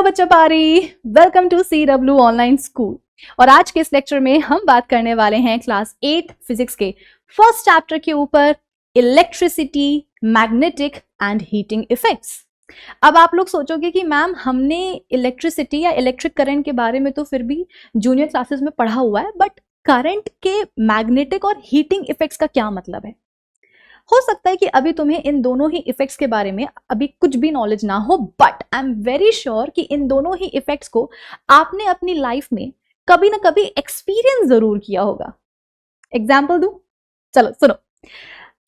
बच्चा पारी, welcome to CW online school. और आज के इस लेक्चर में हम बात करने वाले हैं क्लास 8 फिजिक्स के फर्स्ट चैप्टर के ऊपर, electricity, magnetic and heating effects. अब आप लोग सोचोगे कि मैम हमने इलेक्ट्रिसिटी या इलेक्ट्रिक करंट के बारे में तो फिर भी जूनियर क्लासेस में पढ़ा हुआ है, बट करंट के मैग्नेटिक और हीटिंग इफेक्ट्स का क्या मतलब है। हो सकता है कि अभी तुम्हें इन दोनों ही इफेक्ट्स के बारे में अभी कुछ भी नॉलेज ना हो, but I am very sure कि इन दोनों ही इफेक्ट्स को आपने अपनी लाइफ में कभी ना कभी एक्सपीरियंस जरूर किया होगा। एग्जाम्पल दूं? चलो सुनो।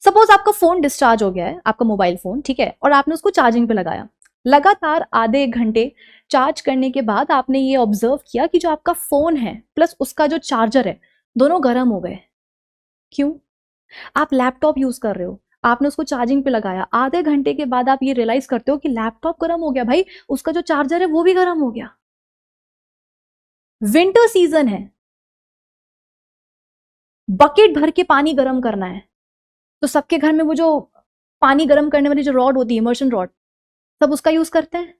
सपोज आपका फोन डिस्चार्ज हो गया है, आपका मोबाइल फोन, ठीक है, और आपने उसको चार्जिंग पे लगाया। लगातार आधे एक घंटे चार्ज करने के बाद आपने ये ऑब्जर्व किया कि जो आपका फोन है प्लस उसका जो चार्जर है दोनों गर्म हो गए। क्यों? आप लैपटॉप यूज कर रहे हो, आपने उसको चार्जिंग पे लगाया, आधे घंटे के बाद आप ये रियलाइज करते हो कि लैपटॉप गर्म हो गया, भाई उसका जो चार्जर है वो भी गर्म हो गया। विंटर सीजन है, बकेट भर के पानी गर्म करना है, तो सबके घर में वो जो पानी गर्म करने वाली जो रॉड होती है, इमर्शन रॉड, सब उसका यूज करते हैं।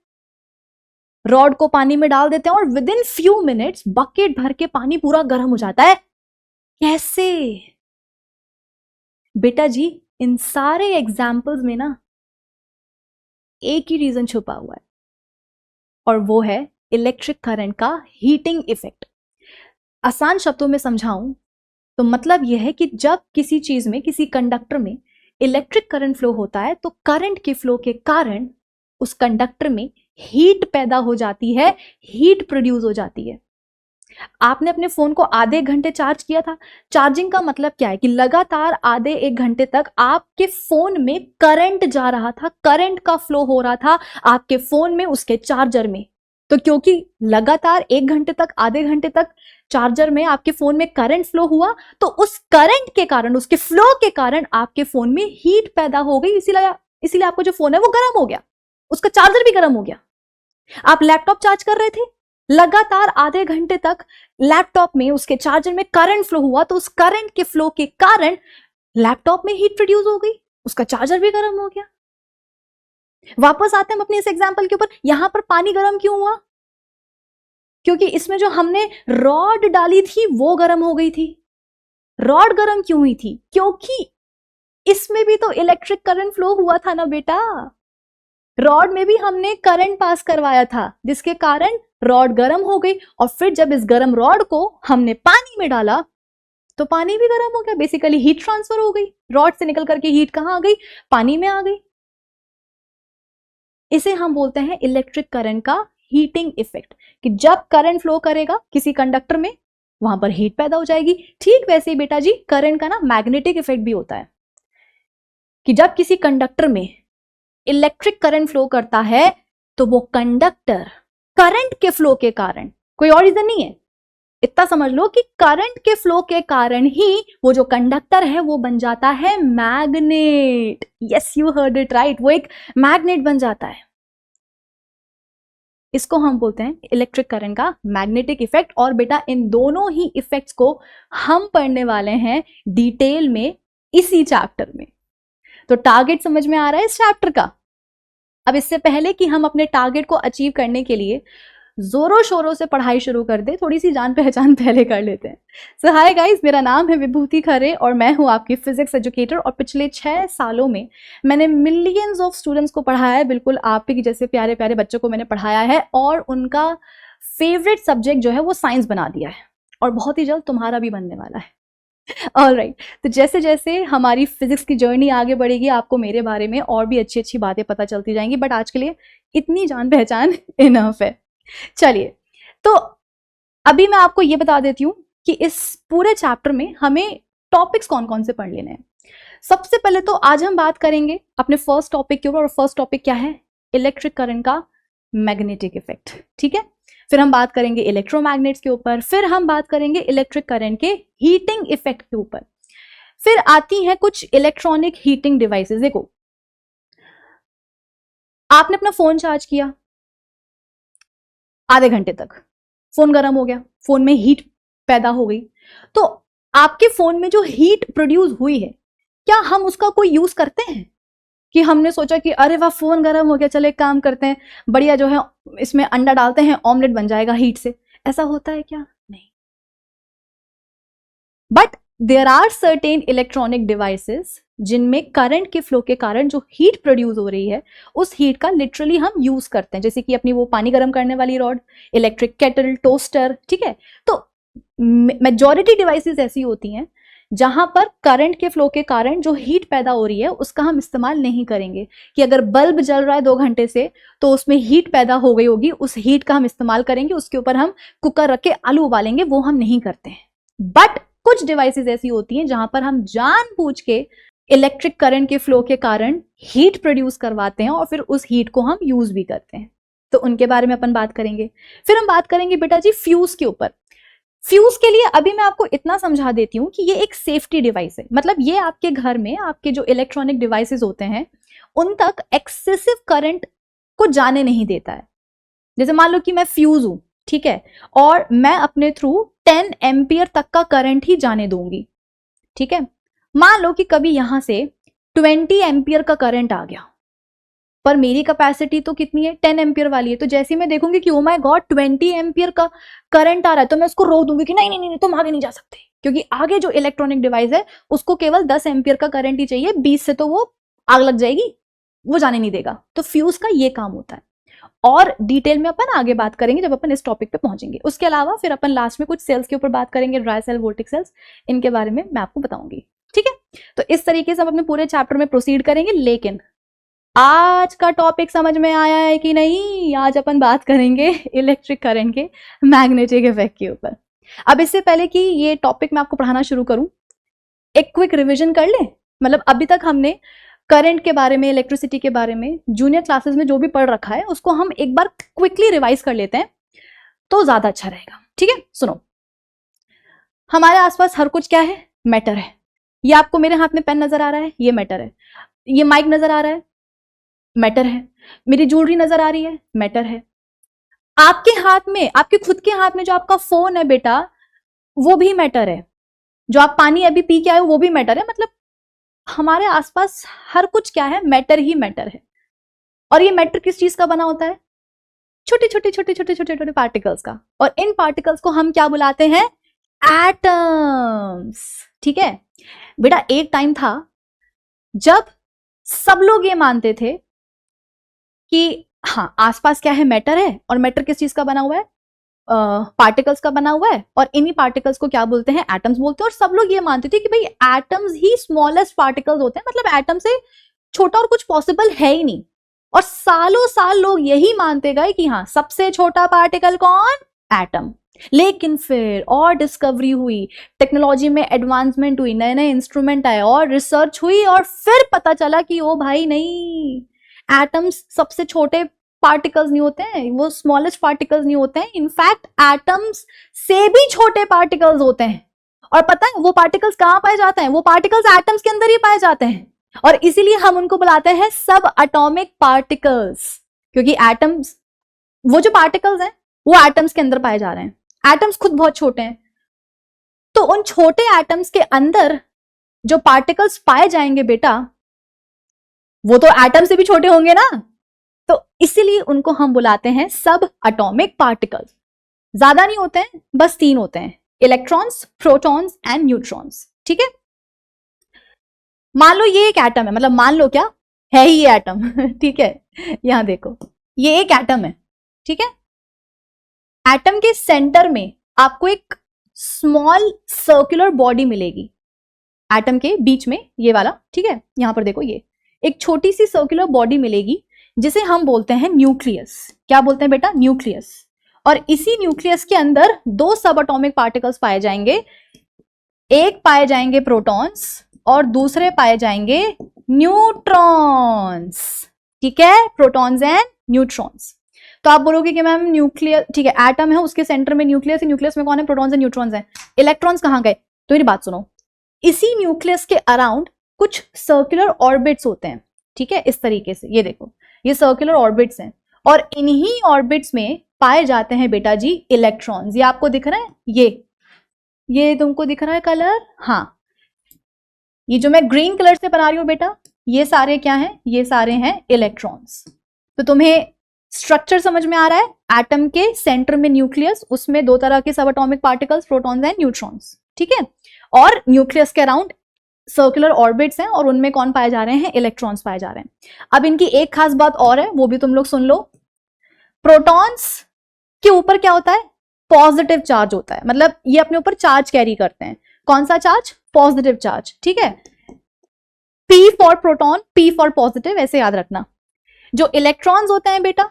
रॉड को पानी में डाल देते हैं और with in few minutes bucket भर के पानी पूरा गर्म हो जाता है। कैसे? बेटा जी, इन सारे एग्जाम्पल्स में ना एक ही रीजन छुपा हुआ है, और वो है इलेक्ट्रिक करंट का हीटिंग इफेक्ट। आसान शब्दों में समझाऊं तो मतलब यह है कि जब किसी चीज में, किसी कंडक्टर में इलेक्ट्रिक करंट फ्लो होता है तो करंट के फ्लो के कारण उस कंडक्टर में हीट पैदा हो जाती है, हीट प्रोड्यूस हो जाती है। आपने अपने फोन को आधे घंटे चार्ज किया था। चार्जिंग का मतलब क्या है कि लगातार आधे एक घंटे तक आपके फोन में करंट जा रहा था, करंट का फ्लो हो रहा था आपके फोन में, उसके चार्जर में। तो क्योंकि लगातार एक घंटे तक, आधे घंटे तक चार्जर में आपके फोन में करंट फ्लो हुआ, तो उस करंट के कारण, उसके फ्लो के कारण आपके फोन में हीट पैदा हो गई। इसीलिए आपका जो फोन है वो गर्म हो गया, उसका चार्जर भी गर्म हो गया। आप लैपटॉप चार्ज कर रहे थे, लगातार आधे घंटे तक लैपटॉप में, उसके चार्जर में करंट फ्लो हुआ, तो उस करंट के फ्लो के कारण लैपटॉप में हीट प्रोड्यूस हो गई, उसका चार्जर भी गर्म हो गया। वापस आते हैं हम अपने इस एग्जांपल के ऊपर। यहां पर पानी गर्म क्यों हुआ? क्योंकि इसमें जो हमने रॉड डाली थी वो गर्म हो गई थी। रॉड गर्म क्यों हुई थी? क्योंकि इसमें भी तो इलेक्ट्रिक करंट फ्लो हुआ था ना बेटा। रॉड में भी हमने करंट पास करवाया था, जिसके कारण रॉड गर्म हो गई, और फिर जब इस गर्म रॉड को हमने पानी में डाला तो पानी भी गर्म हो गया। बेसिकली हीट ट्रांसफर हो गई, रॉड से निकल करके हीट कहां आ गई? पानी में आ गई। इसे हम बोलते हैं इलेक्ट्रिक करंट का हीटिंग इफेक्ट, कि जब करंट फ्लो करेगा किसी कंडक्टर में, वहां पर हीट पैदा हो जाएगी। ठीक वैसे ही बेटा जी, करंट का ना मैग्नेटिक इफेक्ट भी होता है, कि जब किसी कंडक्टर में इलेक्ट्रिक करंट फ्लो करता है तो वो कंडक्टर करंट के फ्लो के कारण, कोई और रीजन नहीं है, इतना समझ लो कि करंट के फ्लो के कारण ही वो जो कंडक्टर है वो बन जाता है magnet. Yes, you heard it right, वो एक मैग्नेट बन जाता है। इसको हम बोलते हैं इलेक्ट्रिक करंट का मैग्नेटिक इफेक्ट। और बेटा इन दोनों ही इफेक्ट्स को हम पढ़ने वाले हैं डिटेल में इसी चैप्टर में। तो टारगेट समझ में आ रहा है इस चैप्टर का? अब इससे पहले कि हम अपने टारगेट को अचीव करने के लिए जोरों शोरों से पढ़ाई शुरू कर दे, थोड़ी सी जान पहचान पहले कर लेते हैं। सो हाय गाइस, मेरा नाम है विभूति खरे और मैं हूं आपकी फिजिक्स एजुकेटर। और पिछले 6 सालों में मैंने मिलियंस ऑफ स्टूडेंट्स को पढ़ाया है, बिल्कुल आप ही जैसे प्यारे प्यारे बच्चों को मैंने पढ़ाया है, और उनका फेवरेट सब्जेक्ट जो है वो साइंस बना दिया है, और बहुत ही जल्द तुम्हारा भी बनने वाला है। ऑलराइट, तो जैसे जैसे हमारी फिजिक्स की जर्नी आगे बढ़ेगी, आपको मेरे बारे में और भी अच्छी अच्छी बातें पता चलती जाएंगी, बट आज के लिए इतनी जान पहचान इनफ है। चलिए, तो अभी मैं आपको ये बता देती हूं कि इस पूरे चैप्टर में हमें टॉपिक्स कौन कौन से पढ़ लेने हैं। सबसे पहले तो आज हम बात करेंगे अपने फर्स्ट टॉपिक के ऊपर, और फर्स्ट टॉपिक क्या है? इलेक्ट्रिक करंट का मैग्नेटिक इफेक्ट। ठीक है, फिर हम बात करेंगे इलेक्ट्रोमैग्नेट्स के ऊपर, फिर हम बात करेंगे इलेक्ट्रिक करंट के हीटिंग इफेक्ट के ऊपर, फिर आती हैं कुछ इलेक्ट्रॉनिक हीटिंग डिवाइसेस। देखो, आपने अपना फोन चार्ज किया, आधे घंटे तक फोन गर्म हो गया, फोन में हीट पैदा हो गई, तो आपके फोन में जो हीट प्रोड्यूस हुई है, क्या हम उसका कोई यूज करते हैं? कि हमने सोचा कि अरे वाह फोन गर्म हो गया, चलो एक काम करते हैं, बढ़िया जो है इसमें अंडा डालते हैं, ऑमलेट बन जाएगा हीट से। ऐसा होता है क्या? नहीं। But there are certain electronic devices जिनमें करंट के फ्लो के कारण जो हीट प्रोड्यूस हो रही है उस हीट का लिटरली हम यूज करते हैं, जैसे कि अपनी वो पानी गर्म करने वाली रॉड, इलेक्ट्रिक केटल, टोस्टर, ठीक है। तो मेजॉरिटी डिवाइसेस ऐसी होती हैं जहां पर करंट के फ्लो के कारण जो हीट पैदा हो रही है उसका हम इस्तेमाल नहीं करेंगे, कि अगर बल्ब जल रहा है 2 घंटे से तो उसमें हीट पैदा हो गई होगी, उस हीट का हम इस्तेमाल करेंगे, उसके ऊपर हम कुकर रख के आलू उबालेंगे, वो हम नहीं करते हैं। बट कुछ डिवाइसेस ऐसी होती हैं जहां पर हम जानबूझ के इलेक्ट्रिक करंट के फ्लो के कारण हीट प्रोड्यूस करवाते हैं और फिर उस हीट को हम यूज भी करते हैं, तो उनके बारे में अपन बात करेंगे। फिर हम बात करेंगे बेटा जी फ्यूज के ऊपर। फ्यूज के लिए अभी मैं आपको इतना समझा देती हूं कि ये एक सेफ्टी डिवाइस है, मतलब ये आपके घर में आपके जो इलेक्ट्रॉनिक डिवाइसेस होते हैं उन तक एक्सेसिव करंट को जाने नहीं देता है। जैसे मान लो कि मैं फ्यूज हूं, ठीक है, और मैं अपने थ्रू 10 एम्पियर तक का करंट ही जाने दूंगी, ठीक है। मान लो कि कभी यहां से 20 एम्पियर का करंट आ गया, पर मेरी कैपेसिटी तो कितनी है, 10 एम्पियर वाली है, तो जैसे मैं देखूंगी कि ओ माय गॉड 20 एम्पियर का करंट आ रहा है, तो मैं उसको रोक दूंगी कि नहीं नहीं नहीं तुम आगे नहीं जा सकते, क्योंकि आगे जो इलेक्ट्रॉनिक डिवाइस है उसको केवल 10 एम्पियर का करंट ही चाहिए, 20 से तो वो आग लग जाएगी, वो जाने नहीं देगा। तो फ्यूज का ये काम होता है, और डिटेल में अपन आगे बात करेंगे जब अपन इस टॉपिक पे पहुंचेंगे। उसके अलावा फिर अपन लास्ट में कुछ सेल्स के ऊपर बात करेंगे, ड्राई सेल, वोल्टिक सेल्स, इनके बारे में मैं आपको बताऊंगी, ठीक है। तो इस तरीके से हम अपने पूरे चैप्टर में प्रोसीड करेंगे। लेकिन आज का टॉपिक समझ में आया है कि नहीं? आज अपन बात करेंगे इलेक्ट्रिक करंट के मैग्नेटिक इफेक्ट के ऊपर। अब इससे पहले कि ये टॉपिक मैं आपको पढ़ाना शुरू करूं, एक क्विक रिवीजन कर ले। मतलब अभी तक हमने करंट के बारे में, इलेक्ट्रिसिटी के बारे में जूनियर क्लासेस में जो भी पढ़ रखा है उसको हम एक बार क्विकली रिवाइज कर लेते हैं तो ज्यादा अच्छा रहेगा, ठीक है। सुनो, हमारे आसपास हर कुछ क्या है? मैटर है। ये आपको मेरे हाथ में पेन नजर आ रहा है, ये मैटर है। ये माइक नजर आ रहा है, मैटर है। मेरी ज्वेलरी नजर आ रही है, मैटर है। आपके हाथ में, आपके खुद के हाथ में जो आपका फोन है बेटा, वो भी मैटर है। जो आप पानी अभी पी के आए हो वो भी मैटर है। मतलब हमारे आसपास हर कुछ क्या है? मैटर ही मैटर है। और ये मैटर किस चीज का बना होता है? छोटे छोटे छोटे छोटे छोटे छोटे पार्टिकल्स का। और इन पार्टिकल्स को हम क्या बुलाते हैं? एटम्स, ठीक है बेटा। एक टाइम था जब सब लोग ये मानते थे कि हाँ आसपास क्या है? मैटर है। और मैटर किस चीज का बना हुआ है? पार्टिकल्स का बना हुआ है। और इन्हीं पार्टिकल्स को क्या बोलते हैं? एटम्स बोलते हैं। और सब लोग ये मानते थे कि भाई एटम्स ही स्मॉलेस्ट पार्टिकल्स होते हैं, मतलब एटम से छोटा और कुछ पॉसिबल है ही नहीं। और सालों साल लोग यही मानते गए कि हाँ सबसे छोटा पार्टिकल कौन? एटम। लेकिन फिर और डिस्कवरी हुई, टेक्नोलॉजी में एडवांसमेंट हुई, नए नए इंस्ट्रूमेंट आए और रिसर्च हुई, और फिर पता चला कि ओ भाई नहीं, एटम्स सबसे छोटे पार्टिकल्स नहीं होते हैं, वो स्मॉलेस्ट पार्टिकल्स नहीं होते हैं। इनफैक्ट एटम्स से भी छोटे पार्टिकल्स होते हैं। और पता है वो पार्टिकल्स कहां पाए जाते हैं? वो पार्टिकल्स एटम्स के अंदर ही पाए जाते हैं। और इसीलिए हम उनको बुलाते हैं सब एटॉमिक पार्टिकल्स, क्योंकि एटम्स, वो जो पार्टिकल्स हैं वो एटम्स के अंदर पाए जा रहे हैं। एटम्स खुद बहुत छोटे हैं, तो उन छोटे एटम्स के अंदर जो पार्टिकल्स पाए जाएंगे बेटा, वो तो एटम से भी छोटे होंगे ना, तो इसीलिए उनको हम बुलाते हैं सब एटॉमिक पार्टिकल्स। ज्यादा नहीं होते हैं, बस 3 होते हैं, इलेक्ट्रॉन्स, प्रोटॉन्स एंड न्यूट्रॉन्स, ठीक है। मान लो ये एक एटम है, मतलब मान लो क्या है ही ये एटम ठीक है। यहां देखो, ये एक एटम है, ठीक है। एटम के सेंटर में आपको एक स्मॉल सर्कुलर बॉडी मिलेगी, एटम के बीच में ये वाला, ठीक है। यहां पर देखो, ये एक छोटी सी सर्कुलर बॉडी मिलेगी जिसे हम बोलते हैं न्यूक्लियस। क्या बोलते हैं बेटा? न्यूक्लियस। और इसी न्यूक्लियस के अंदर 2 सब एटॉमिक पार्टिकल्स पाए जाएंगे। एक पाए जाएंगे प्रोटॉन्स और दूसरे पाए जाएंगे न्यूट्रॉन्स, ठीक है। Protons and neutrons. तो आप बोलोगे कि मैम न्यूक्लियस, ठीक है, एटम है, उसके सेंटर में न्यूक्लियस है, न्यूक्लियस में कौन है? प्रोटॉन्स एंड न्यूट्रॉन्स है। इलेक्ट्रॉन्स कहां गए? तो मेरी बात सुनो, इसी न्यूक्लियस के अराउंड कुछ सर्कुलर ऑर्बिट्स होते हैं, ठीक है। इस तरीके से ये देखो, ये सर्कुलर ऑर्बिट्स हैं, और इन्हीं ऑर्बिट्स में पाए जाते हैं बेटा जी इलेक्ट्रॉन्स। ये आपको दिख रहा है, ये तुमको दिख रहा है कलर? हाँ, ये जो मैं ग्रीन कलर से बना रही हूं बेटा, ये सारे क्या हैं, ये सारे हैं इलेक्ट्रॉन्स। तो तुम्हें स्ट्रक्चर समझ में आ रहा है, एटम के सेंटर में न्यूक्लियस, उसमें दो तरह के सब atomic particles, protons and neutrons, ठीक है, और न्यूक्लियस के अराउंड सर्कुलर ऑर्बिट्स हैं और उनमें कौन पाए जा रहे हैं, इलेक्ट्रॉन्स पाए जा रहे हैं। अब इनकी एक खास बात और है, वो भी तुम लोग सुन लो। प्रोटॉन्स के ऊपर क्या होता है, पॉजिटिव चार्ज होता है, मतलब ये अपने ऊपर चार्ज कैरी करते हैं। कौन सा चार्ज, पॉजिटिव चार्ज, ठीक है। P for proton, P for positive, ऐसे याद रखना। जो इलेक्ट्रॉन्स होते हैं बेटा,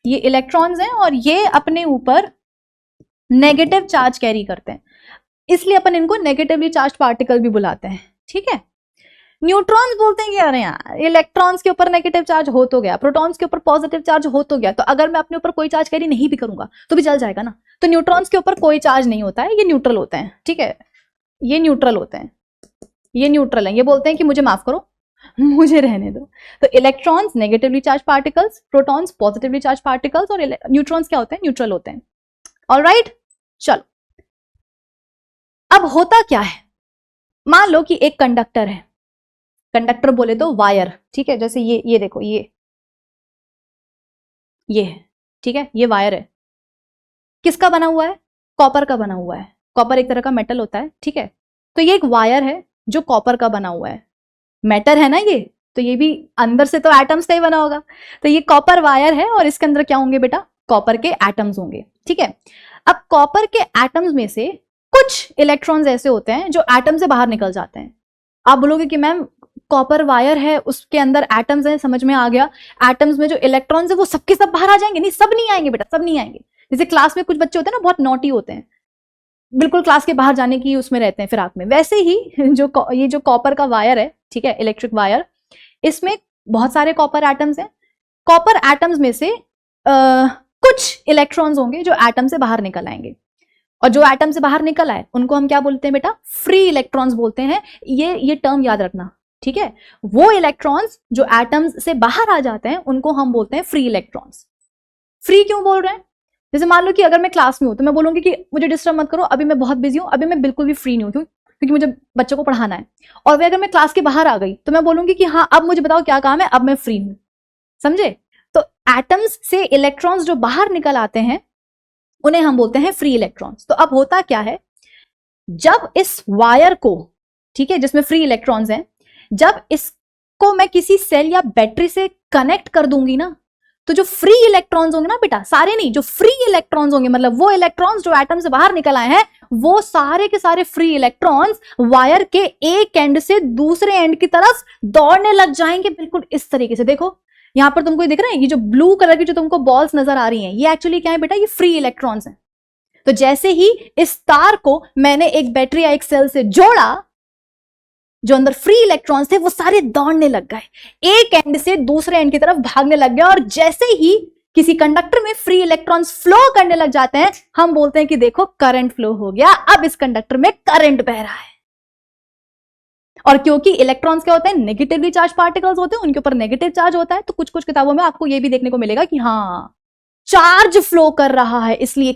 ये इलेक्ट्रॉन्स हैं और ये अपने ऊपर नेगेटिव चार्ज कैरी करते हैं, इसलिए अपन इनको नेगेटिवली चार्ज पार्टिकल भी बुलाते हैं, ठीक है। न्यूट्रॉन्स बोलते हैं कि अरे यार इलेक्ट्रॉन्स के ऊपर नेगेटिव चार्ज हो तो गया, प्रोटॉन्स के ऊपर पॉजिटिव चार्ज हो तो गया, तो अगर मैं अपने ऊपर कोई चार्ज कैरी नहीं भी करूंगा तो भी चल जाएगा ना। तो न्यूट्रॉन्स के ऊपर कोई चार्ज नहीं होता है, ये न्यूट्रल होते हैं, ठीक है, ये न्यूट्रल होते हैं, ये न्यूट्रल है, ये बोलते हैं कि मुझे माफ करो, मुझे रहने दो। तो electrons negatively charge particles, protons positively charge particles, और न्यूट्रॉन्स क्या होते हैं, न्यूट्रल होते हैं। ऑलराइट, चलो अब होता क्या है, मान लो कि एक कंडक्टर है, कंडक्टर बोले तो वायर, ठीक है, जैसे ये देखो, ये है, ठीक है, ये वायर है, किसका बना हुआ है, कॉपर का बना हुआ है, कॉपर एक तरह का मेटल होता है, ठीक है। तो ये एक वायर है जो कॉपर का बना हुआ है, मेटल है ना ये, तो ये भी अंदर से तो एटम्स का ही बना होगा, तो ये कॉपर वायर है और इसके अंदर क्या होंगे बेटा, कॉपर के एटम्स होंगे, ठीक है। अब कॉपर के एटम्स में से कुछ इलेक्ट्रॉन्स ऐसे होते हैं जो एटम से बाहर निकल जाते हैं। आप बोलोगे कि मैम कॉपर वायर है, उसके अंदर एटम्स हैं, समझ में आ गया, एटम्स में जो इलेक्ट्रॉन्स है वो सबके सब बाहर आ जाएंगे, नहीं सब नहीं आएंगे बेटा, सब नहीं आएंगे। जैसे क्लास में कुछ बच्चे होते हैं ना, बहुत नॉटी होते हैं, बिल्कुल क्लास के बाहर जाने की उसमें रहते हैं फिराक में, वैसे ही ये जो कॉपर का वायर है, ठीक है, इलेक्ट्रिक वायर, इसमें बहुत सारे कॉपर एटम्स हैं। कॉपर एटम्स में से कुछ इलेक्ट्रॉन्स होंगे जो एटम से बाहर निकल आएंगे, और जो एटम से बाहर निकल आए उनको हम क्या बोलते हैं बेटा, फ्री इलेक्ट्रॉन्स बोलते हैं। ये टर्म याद रखना, ठीक है। वो इलेक्ट्रॉन्स जो एटम्स से बाहर आ जाते हैं उनको हम बोलते हैं फ्री इलेक्ट्रॉन्स। फ्री क्यों बोल रहे हैं, जैसे मान लो कि अगर मैं क्लास में हूं तो मैं बोलूंगी कि मुझे डिस्टर्ब मत करो, अभी मैं बहुत बिजी हूं, अभी मैं बिल्कुल भी फ्री नहीं हूं, क्योंकि मुझे बच्चों को पढ़ाना है। और अगर मैं क्लास के बाहर आ गई तो मैं बोलूंगी कि हाँ अब मुझे बताओ क्या काम है, अब मैं फ्री हूं, समझे। तो एटम्स से इलेक्ट्रॉन्स जो बाहर निकल आते हैं उन्हें हम बोलते हैं फ्री इलेक्ट्रॉन्स। तो अब होता क्या है, जब इस वायर को, ठीक है, जिसमें फ्री इलेक्ट्रॉन्स हैं, जब इसको मैं किसी सेल या बैटरी से कनेक्ट कर दूंगी ना, तो जो फ्री इलेक्ट्रॉन्स होंगे ना बेटा, सारे नहीं, जो फ्री इलेक्ट्रॉन्स होंगे, मतलब वो इलेक्ट्रॉन्स जो एटम से बाहर निकल आए हैं, वो सारे के सारे फ्री इलेक्ट्रॉन्स वायर के एक एंड से दूसरे एंड की तरफ दौड़ने लग जाएंगे, बिल्कुल इस तरीके से। देखो यहां पर तुमको दिख रहा है, ये जो ब्लू कलर की जो तुमको बॉल्स नजर आ रही हैं, ये एक्चुअली क्या है बेटा, ये फ्री इलेक्ट्रॉन्स हैं। तो जैसे ही इस तार को मैंने एक बैटरी या एक सेल से जोड़ा, जो अंदर फ्री इलेक्ट्रॉन्स थे वो सारे दौड़ने लग गए, एक एंड से दूसरे एंड की तरफ भागने लग गए, और जैसे ही किसी कंडक्टर में फ्री इलेक्ट्रॉन्स फ्लो करने लग जाते हैं, हम बोलते हैं कि देखो करंट फ्लो हो गया, अब इस कंडक्टर में करंट बह रहा है। और क्योंकि इलेक्ट्रॉन्स क्या होते हैं, नेगेटिवली चार्ज पार्टिकल्स होते हैं, उनके ऊपर नेगेटिव चार्ज होता है, तो कुछ कुछ किताबों में आपको यह भी देखने को मिलेगा कि हाँ चार्ज फ्लो कर रहा है, इसलिए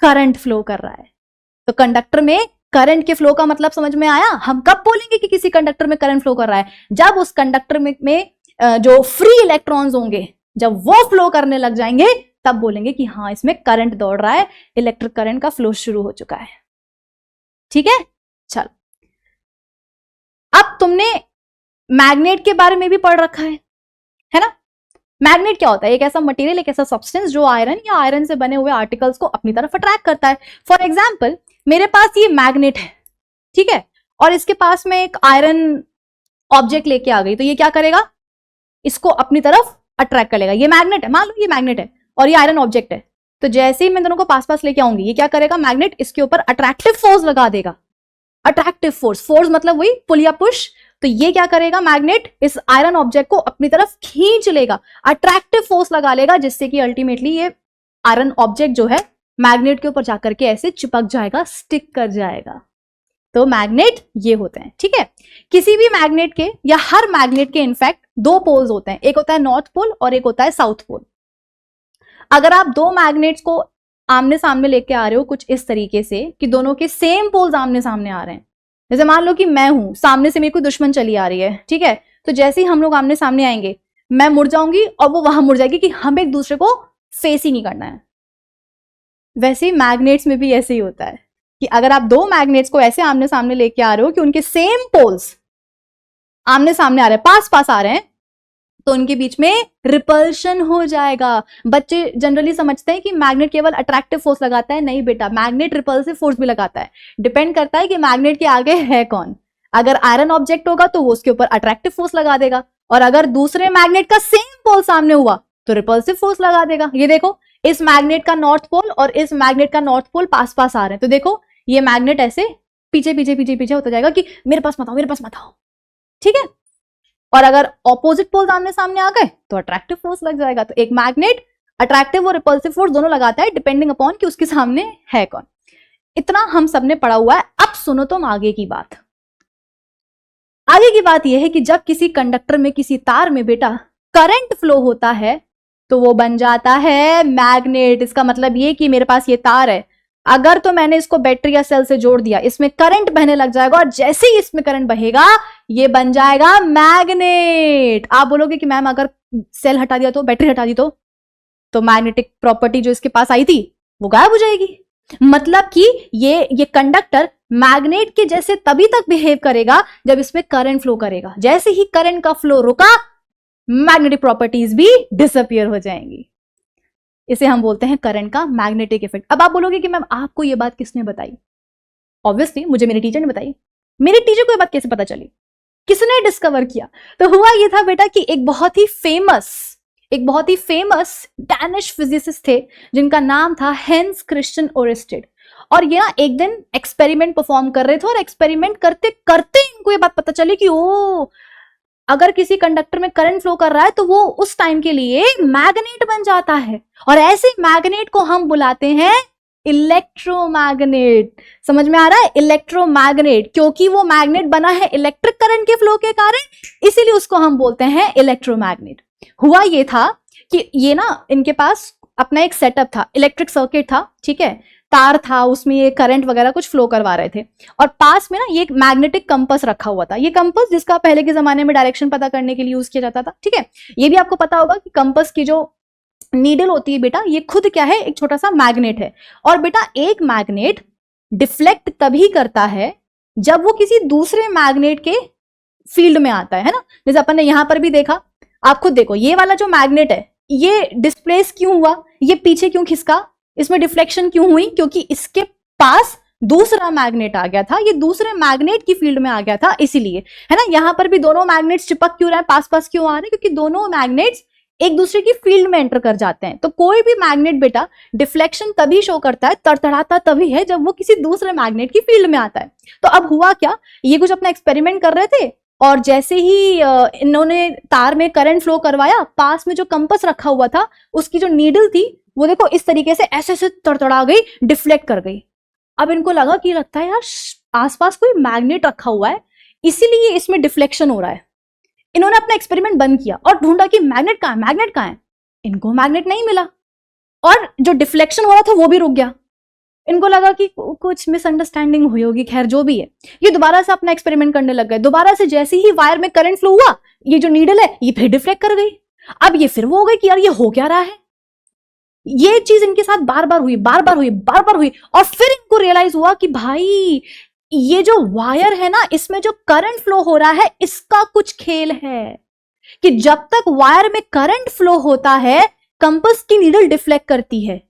करंट फ्लो कर रहा है। तो कंडक्टर में करंट के फ्लो का मतलब समझ में आया। हम कब बोलेंगे कि किसी कंडक्टर में करंट फ्लो कर रहा है, जब उस कंडक्टर में जो फ्री इलेक्ट्रॉन्स होंगे जब वो फ्लो करने लग जाएंगे, तब बोलेंगे कि हाँ इसमें करंट दौड़ रहा है, इलेक्ट्रिक करंट का फ्लो शुरू हो चुका है, ठीक है। चलो अब तुमने मैग्नेट के बारे में भी पढ़ रखा है ना। मैग्नेट क्या होता है, एक ऐसा मटेरियल, एक ऐसा सब्सटेंस जो आयरन या आयरन से बने हुए आर्टिकल्स को अपनी तरफ अट्रैक्ट करता है। फॉर एग्जाम्पल मेरे पास ये मैग्नेट है, ठीक है, और इसके पास में एक आयरन ऑब्जेक्ट लेके आ गई, तो ये क्या करेगा, इसको अपनी तरफ अट्रैक्ट कर लेगा। ये मैग्नेट है, मान लो ये मैग्नेट है और ये आयरन ऑब्जेक्ट है, तो जैसे ही मैं दोनों को पास पास लेके आऊंगी, ये क्या करेगा, मैग्नेट इसके ऊपर अट्रैक्टिव फोर्स लगा देगा। अट्रैक्टिव फोर्स, फोर्स मतलब वही पुल या पुश, तो ये क्या करेगा, मैग्नेट इस आयरन ऑब्जेक्ट को अपनी तरफ खींच लेगा, अट्रैक्टिव फोर्स लगा लेगा, जिससे कि अल्टीमेटली ये आयरन ऑब्जेक्ट जो है मैग्नेट के ऊपर जाकर के ऐसे चिपक जाएगा, स्टिक कर जाएगा। तो मैग्नेट ये होते हैं, ठीक है। किसी भी मैग्नेट के या हर मैग्नेट के इनफैक्ट दो पोल्स होते हैं, एक होता है नॉर्थ पोल और एक होता है साउथ पोल। अगर आप दो मैग्नेट्स को आमने सामने लेके आ रहे हो कुछ इस तरीके से कि दोनों के सेम पोल्स आमने सामने आ रहे हैं, जैसे मान लो कि मैं हूं, सामने से मेरी कोई दुश्मन चली आ रही है, ठीक है, तो जैसे ही हम लोग आमने सामने आएंगे, मैं मुड़ जाऊंगी और वो वहां मुड़ जाएगी कि हम एक दूसरे को फेस ही नहीं करना है। वैसे ही मैग्नेट्स में भी ऐसे ही होता है कि अगर आप दो मैग्नेट्स को ऐसे आमने सामने लेके आ रहे हो कि उनके सेम पोल्स आमने सामने आ रहे हैं, पास पास आ रहे हैं, तो उनके बीच में रिपल्शन हो जाएगा। बच्चे जनरली समझते हैं कि मैग्नेट केवल अट्रैक्टिव फोर्स लगाता है। नहीं बेटा, मैग्नेट रिपल्सिव फोर्स भी लगाता है। डिपेंड करता है कि मैग्नेट के आगे है कौन। अगर आयरन ऑब्जेक्ट होगा तो वो उसके ऊपर अट्रैक्टिव फोर्स लगा देगा, और अगर दूसरे मैग्नेट का सेम पोल सामने हुआ तो रिपल्सिव फोर्स लगा देगा। ये देखो, इस मैग्नेट का नॉर्थ पोल और इस मैग्नेट का नॉर्थ पोल पास पास आ रहे हैं, तो देखो ये मैग्नेट ऐसे पीछे पीछे पीछे पीछे होता जाएगा कि मेरे पास मत आओ, मेरे पास मत आओ, ठीक है। और अगर ऑपोजिट पोल आमने सामने आ गए तो अट्रैक्टिव फोर्स लग जाएगा। तो एक मैग्नेट अट्रैक्टिव और रिपल्सिव फोर्स दोनों लगाता है, डिपेंडिंग अपॉन कि उसके सामने है कौन। इतना हम सबने पढ़ा हुआ है। अब सुनो तुम आगे की बात। आगे की बात यह है कि जब किसी कंडक्टर में, किसी तार में बेटा करंट फ्लो होता है तो वो बन जाता है मैग्नेट। इसका मतलब ये कि मेरे पास ये तार है, अगर तो मैंने इसको बैटरी या सेल से जोड़ दिया, इसमें करंट बहने लग जाएगा, और जैसे ही इसमें करंट बहेगा ये बन जाएगा मैग्नेट। आप बोलोगे कि मैम अगर सेल हटा दिया तो, बैटरी हटा दी तो मैग्नेटिक प्रॉपर्टी जो इसके पास आई थी वो गायब हो जाएगी। मतलब कि ये कंडक्टर मैग्नेट के जैसे तभी तक बिहेव करेगा जब इसमें करंट फ्लो करेगा। जैसे ही करंट का फ्लो रुका, मैग्नेटिक प्रॉपर्टीज भी डिसअपियर हो जाएंगी। इसे हम बोलते हैं करंट का मैग्नेटिक इफेक्ट। अब आप बोलोगे कि मैम आपको ये बात किसने बताई? ऑब्वियसली मुझे मेरे टीचर ने बताई। मेरे टीचर को ये बात कैसे पता चली? किसने डिस्कवर किया? तो हुआ ये था बेटा कि एक बहुत ही फेमस डैनिश फिजिसिस्ट थे जिनका नाम था हेंस क्रिश्चियन ओरेस्टेड। और ये ना एक दिन एक्सपेरिमेंट परफॉर्म कर रहे थे, और एक्सपेरिमेंट करते करते इनको ये बात पता चली कि ओ, अगर किसी कंडक्टर में करंट फ्लो कर रहा है तो वो उस टाइम के लिए मैग्नेट बन जाता है, और ऐसे मैग्नेट को हम बुलाते हैं इलेक्ट्रोमैग्नेट। समझ में आ रहा है? इलेक्ट्रोमैग्नेट, क्योंकि वो मैग्नेट बना है इलेक्ट्रिक करंट के फ्लो के कारण, इसीलिए उसको हम बोलते हैं इलेक्ट्रोमैग्नेट। हुआ ये था कि ये ना इनके पास अपना एक सेटअप था, इलेक्ट्रिक सर्किट था, ठीक है, तार था, उसमें ये करंट वगैरह कुछ फ्लो करवा रहे थे, और पास में ना ये एक मैग्नेटिक कंपास रखा हुआ था। ये कंपास जिसका पहले के जमाने में डायरेक्शन पता करने के लिए यूज किया जाता था, ठीक है। ये भी आपको पता होगा कि कंपास की जो नीडल होती है बेटा, ये खुद क्या है, एक छोटा सा मैग्नेट है। और बेटा एक मैग्नेट डिफ्लेक्ट तभी करता है जब वो किसी दूसरे मैग्नेट के फील्ड में आता है ना। जैसे अपन ने यहां पर भी देखा, आप खुद देखो, ये वाला जो मैग्नेट है ये डिस्प्लेस क्यों हुआ, ये पीछे क्यों खिसका, इसमें डिफ्लेक्शन क्यों हुई? क्योंकि इसके पास दूसरा मैग्नेट आ गया था, ये दूसरे मैग्नेट की फील्ड में आ गया था, इसीलिए, है ना। यहां पर भी दोनों मैग्नेट्स चिपक क्यों रहे हैं, पास पास क्यों आ रहे हैं? क्योंकि दोनों मैग्नेट्स एक दूसरे की फील्ड में एंटर कर जाते हैं। तो कोई भी मैग्नेट बेटा डिफ्लेक्शन तभी शो करता है, तड़तड़ाता तभी है जब वो किसी दूसरे मैग्नेट की फील्ड में आता है। तो अब हुआ क्या, ये कुछ अपना एक्सपेरिमेंट कर रहे थे, और जैसे ही इन्होंने तार में करंट फ्लो करवाया, पास में जो कंपास रखा हुआ था उसकी जो नीडल थी वो देखो इस तरीके से ऐसे से तड़तड़ा गई, डिफ्लेक्ट कर गई। अब इनको लगा कि लगता है यार आसपास कोई मैग्नेट रखा हुआ है, इसीलिए इसमें डिफ्लेक्शन हो रहा है। इन्होंने अपना एक्सपेरिमेंट बंद किया और ढूंढा कि मैग्नेट कहां है, मैग्नेट कहां है। इनको मैग्नेट नहीं मिला, और जो डिफ्लेक्शन हो रहा था वो भी रुक गया। इनको लगा कि कुछ मिसअंडरस्टैंडिंग हुई होगी, खैर जो भी है। ये दोबारा से अपना एक्सपेरिमेंट करने लग गए। दोबारा से जैसे ही वायर में करंट फ्लो हुआ, ये जो नीडल है ये फिर डिफ्लेक्ट कर गई। अब ये फिर वो हो गई कि यार ये हो क्या रहा है। ये चीज इनके साथ बार बार हुई, बार बार हुई, और फिर इनको रियलाइज हुआ कि भाई ये जो वायर है ना, इसमें जो करंट फ्लो हो रहा है इसका कुछ खेल है, कि जब तक वायर में करंट फ्लो होता है कंपास की नीडल डिफ्लेक्ट करती है,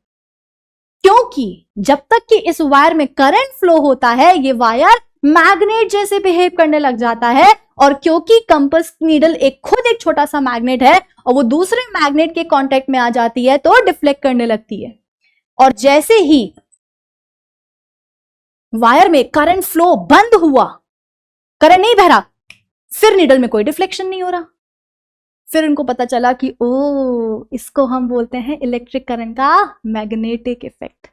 क्योंकि जब तक कि इस वायर में करंट फ्लो होता है ये वायर मैग्नेट जैसे बिहेव करने लग जाता है। और क्योंकि कंपास नीडल खुद एक छोटा सा मैग्नेट है और वो दूसरे मैग्नेट के कांटेक्ट में आ जाती है तो डिफ्लेक्ट करने लगती है। और जैसे ही वायर में करंट फ्लो बंद हुआ, करंट नहीं बह रहा, फिर नीडल में कोई डिफ्लेक्शन नहीं हो रहा। फिर उनको पता चला कि ओ, इसको हम बोलते हैं इलेक्ट्रिक करंट का मैग्नेटिक इफेक्ट,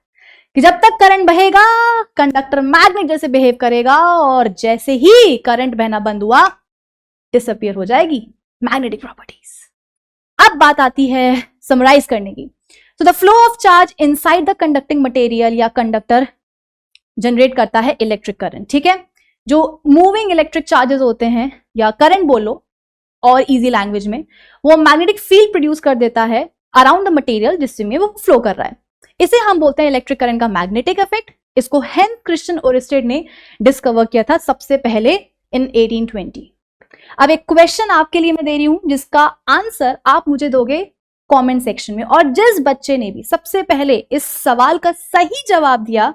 कि जब तक करंट बहेगा कंडक्टर मैग्नेट जैसे बिहेव करेगा, और जैसे ही करंट बहना बंद हुआ डिसअपियर हो जाएगी मैग्नेटिक प्रॉपर्टीज। अब बात आती है समराइज करने की। तो the flow of charge inside the conducting material या कंडक्टर जनरेट करता है इलेक्ट्रिक करंट, ठीक है। जो मूविंग इलेक्ट्रिक चार्जेस होते हैं या करंट बोलो, और इजी लैंग्वेज में, वो मैग्नेटिक फील्ड प्रोड्यूस कर देता है अराउंड द मटेरियल जिसमें वो फ्लो कर रहा है। इसे हम बोलते हैं इलेक्ट्रिक करंट का मैग्नेटिक इफेक्ट। इसको हेंस क्रिश्चियन ओरेस्टेड ने डिस्कवर किया था सबसे पहले इन 1820। अब एक क्वेश्चन आपके लिए मैं दे रही हूं जिसका आंसर आप मुझे दोगे कमेंट सेक्शन में, और जिस बच्चे ने भी सबसे पहले इस सवाल का सही जवाब दिया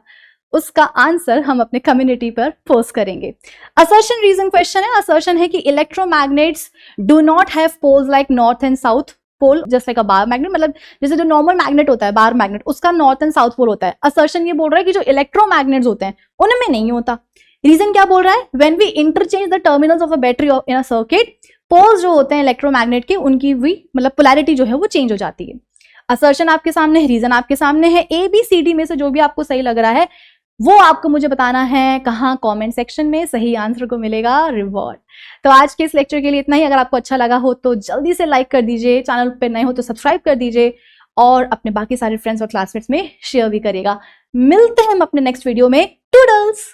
उसका आंसर हम अपने कम्युनिटी पर पोस्ट करेंगे। असर्शन रीजन क्वेश्चन है। असर्शन है कि electromagnets do not have poles like north and south pole just like a bar magnet, मतलब जैसे जो नॉर्मल मैग्नेट होता है बार मैग्नेट, उसका नॉर्थ एंड साउथ पोल होता है। असर्शन ये बोल रहा है कि जो इलेक्ट्रोमैग्नेट्स होते हैं उनमें नहीं होता। रीजन क्या बोल रहा है? When we interchange the terminals of a battery in a circuit, poles जो होते हैं इलेक्ट्रोमैग्नेट के उनकी भी मतलब पोलैरिटी जो है वो चेंज हो जाती है। असर्शन आपके सामने है, रीजन आपके सामने है। ABCD में से जो भी आपको सही लग रहा है वो आपको मुझे बताना है कहाँ, कमेंट सेक्शन में। सही आंसर को मिलेगा रिवॉर्ड। तो आज के इस लेक्चर के लिए इतना ही। अगर आपको अच्छा लगा हो तो जल्दी से लाइक कर दीजिए, चैनल पे नए हो तो सब्सक्राइब कर दीजिए और अपने बाकी सारे फ्रेंड्स और क्लासमेट्स में शेयर भी करिएगा। मिलते हैं हम अपने नेक्स्ट वीडियो में। टूडल्स।